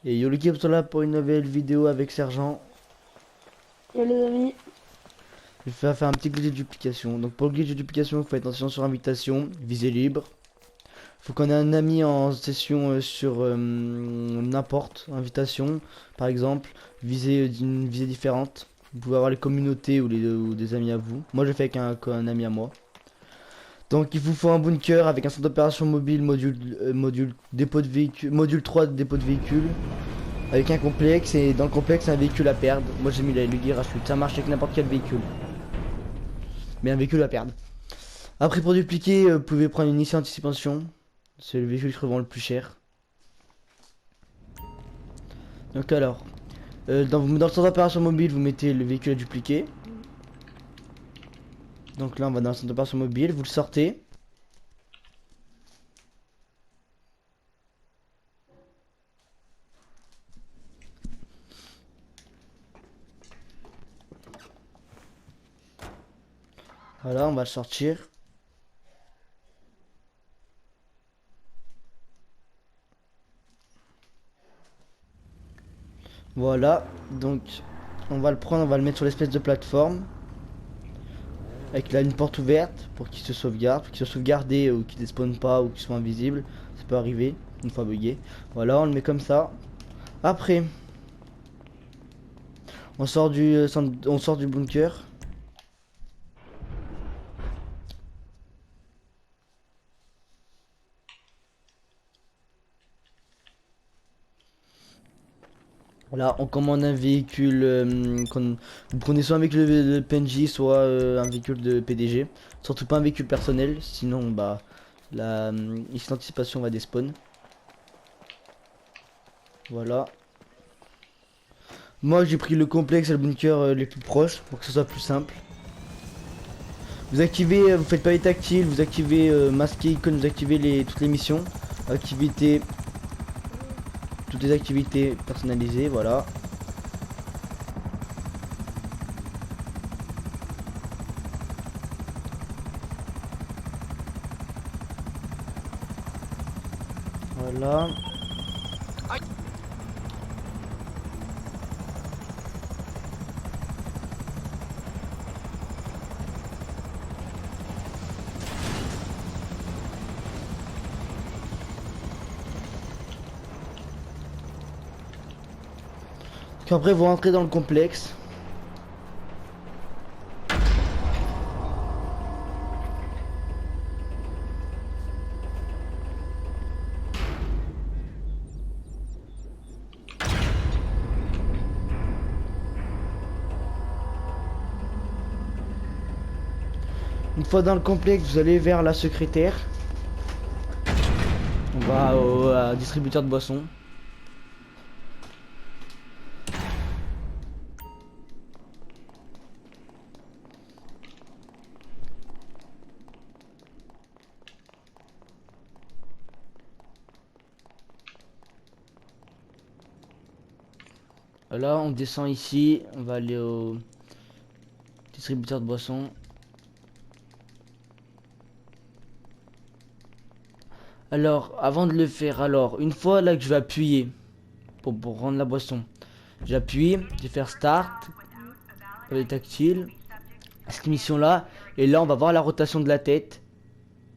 Et yo l'équipe, sont là pour une nouvelle vidéo avec Sergent. Yo les amis. Je vais faire un petit glitch de duplication. Donc pour le glitch de duplication, il faut être attention sur invitation, visée libre. Faut qu'on ait un ami en session sur n'importe invitation. Par exemple, visée d'une visée différente. Vous pouvez avoir les communautés ou des amis à vous. Moi je fais avec un ami à moi. Donc il vous faut un bunker avec un centre d'opération mobile, module dépôt de véhicule, module 3 de dépôt de véhicule. Avec un complexe, et dans le complexe un véhicule à perdre. Moi j'ai mis la Lugi Rachute, ça marche avec n'importe quel véhicule. Mais un véhicule à perdre. Après pour dupliquer, vous pouvez prendre une Nissan Anticipation. C'est le véhicule qui revend le plus cher. Donc alors, dans le centre d'opération mobile, vous mettez le véhicule à dupliquer. Donc là on va dans le centre d'opération mobile, vous le sortez. Voilà, on va le sortir. Voilà, donc on va le prendre, on va le mettre sur l'espèce de plateforme. Avec là une porte ouverte pour qu'il se sauvegarde, pour qu'il soit sauvegardé ou qu'il ne despawn pas ou qu'il soit invisible. Ça peut arriver une fois bugué. Voilà, on le met comme ça. Après, on sort du bunker. Là, on commande un véhicule. Vous prenez soit un véhicule de PNJ, soit un véhicule de PDG. Surtout pas un véhicule personnel, sinon bah la ici l'anticipation va despawn. Voilà. Moi j'ai pris le complexe et le bunker les plus proches pour que ce soit plus simple. Vous activez, vous faites pas les tactiles, vous activez masquer icône, vous activez toutes les missions, activités, toutes les activités personnalisées, voilà. Voilà. Après vous rentrez dans le complexe. Une fois dans le complexe, vous allez vers la secrétaire. On va au distributeur de boissons. Là, on descend ici, on va aller au distributeur de boissons. Alors, avant de le faire, alors, une fois là que je vais appuyer pour rendre la boisson, j'appuie, je vais faire start, les tactiles, cette mission là, et là on va voir la rotation de la tête,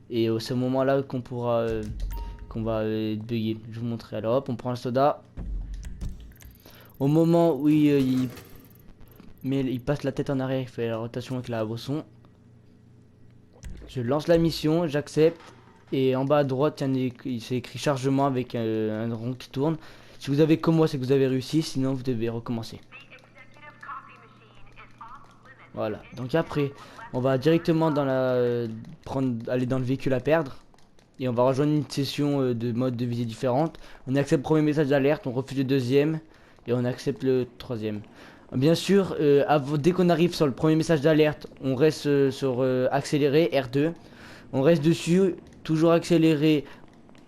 et c'est au moment là qu'on pourra, qu'on va bugger. Je vais vous montrer. Alors hop, on prend le soda. Au moment où il passe la tête en arrière, il fait la rotation avec la boisson. Je lance la mission, j'accepte. Et en bas à droite, c'est écrit chargement avec un rond qui tourne. Si vous avez comme moi, c'est que vous avez réussi. Sinon, vous devez recommencer. Voilà. Donc après, on va directement dans aller dans le véhicule à perdre. Et on va rejoindre une session de mode de visée différente. On accepte le premier message d'alerte, on refuse le deuxième. Et on accepte le troisième. Bien sûr, dès qu'on arrive sur le premier message d'alerte, on reste sur accéléré, R2. On reste dessus, toujours accéléré.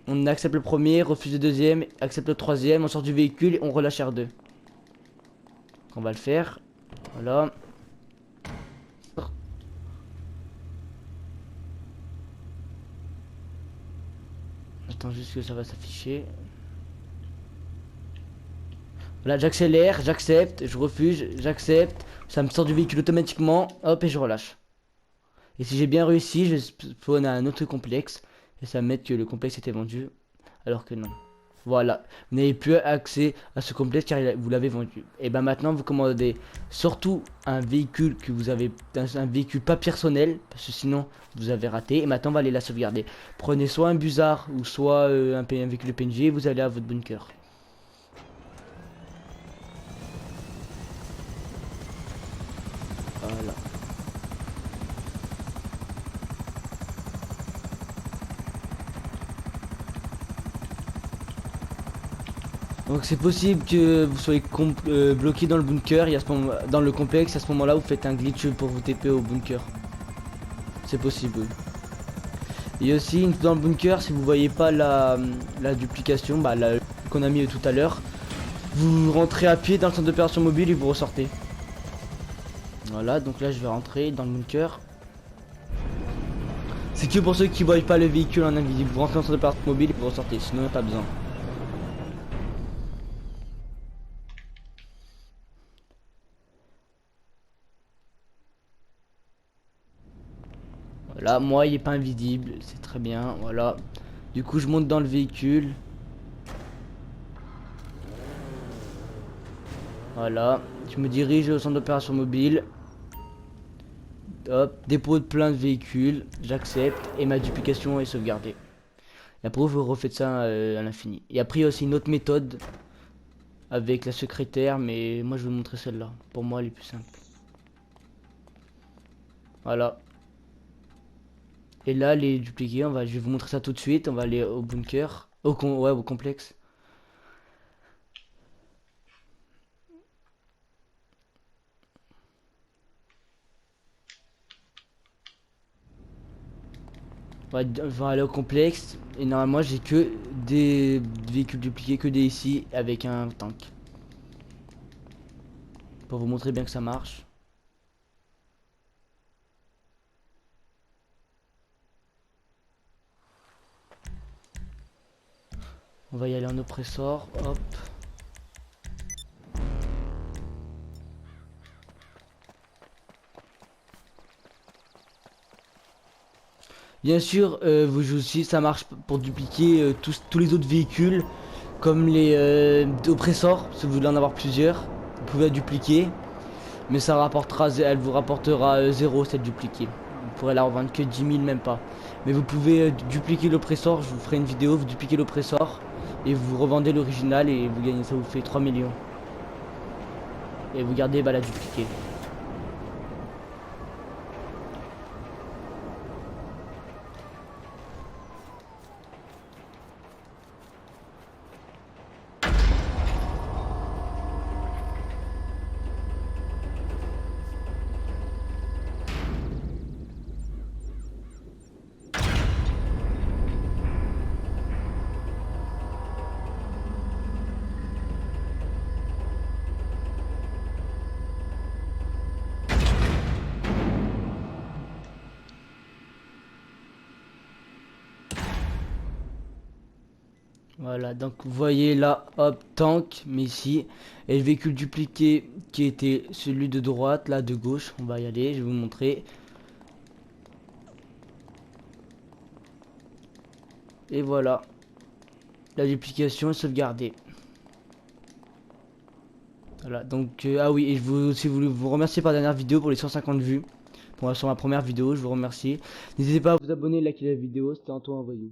On accepte le premier, refuse le deuxième, accepte le troisième, on sort du véhicule et on relâche R2. On va le faire. Voilà. J'attends juste que ça va s'afficher. Là, j'accélère, j'accepte, je refuse, j'accepte. Ça me sort du véhicule automatiquement. Hop, et je relâche. Et si j'ai bien réussi, je spawn à un autre complexe. Et ça va mettre que le complexe était vendu. Alors que non. Voilà. Vous n'avez plus accès à ce complexe car vous l'avez vendu. Et ben maintenant, vous commandez surtout un véhicule que vous avez. Un véhicule pas personnel. Parce que sinon, vous avez raté. Et maintenant, on va aller la sauvegarder. Prenez soit un Busard ou soit un véhicule de PNG. Et vous allez à votre bunker. Voilà. Donc c'est possible que vous soyez bloqué dans le bunker et à ce moment, dans le complexe. À ce moment-là, vous faites un glitch pour vous TP au bunker. C'est possible. Oui. Et aussi dans le bunker, si vous voyez pas la duplication, bah, qu'on a mis tout à l'heure, vous rentrez à pied dans le centre d'opération mobile et vous ressortez. Voilà, donc là je vais rentrer dans le bunker. C'est que pour ceux qui voient pas le véhicule en invisible. Vous rentrez dans le centre d'opération mobile et vous ressortez, sinon il n'y a pas besoin. Voilà, moi il est pas invisible, c'est très bien, voilà. Du coup je monte dans le véhicule. Voilà, je me dirige au centre d'opération mobile. Hop, dépôt de plein de véhicules, j'accepte et ma duplication est sauvegardée. Et après vous refaites ça à l'infini. Et après il y a aussi une autre méthode avec la secrétaire, mais moi je vais vous montrer celle-là. Pour moi elle est plus simple. Voilà. Et là les dupliquer, je vais vous montrer ça tout de suite. On va aller au bunker, au complexe. On va aller au complexe et normalement j'ai que des véhicules dupliqués, que des ici avec un tank. Pour vous montrer bien que ça marche. On va y aller en oppressor, hop. Bien sûr, vous aussi ça marche pour dupliquer tous les autres véhicules, comme les oppressors, si vous voulez en avoir plusieurs, vous pouvez la dupliquer, mais elle vous rapportera 0 cette dupliquée. Vous pourrez la revendre que 10 000, même pas. Mais vous pouvez dupliquer l'oppressor, je vous ferai une vidéo, vous dupliquez l'oppressor, et vous revendez l'original, et vous gagnez ça, vous fait 3 millions. Et vous gardez la dupliquée. Voilà, donc vous voyez là, hop, tank, mais ici, et le véhicule dupliqué qui était celui de droite, là de gauche, on va y aller, je vais vous montrer. Et voilà, la duplication est sauvegardée. Voilà, donc, ah oui, et je veux aussi vous remercier par la dernière vidéo pour les 150 vues. Sur ma première vidéo, je vous remercie. N'hésitez pas à vous abonner, liker la vidéo, c'était Antoine Voyou.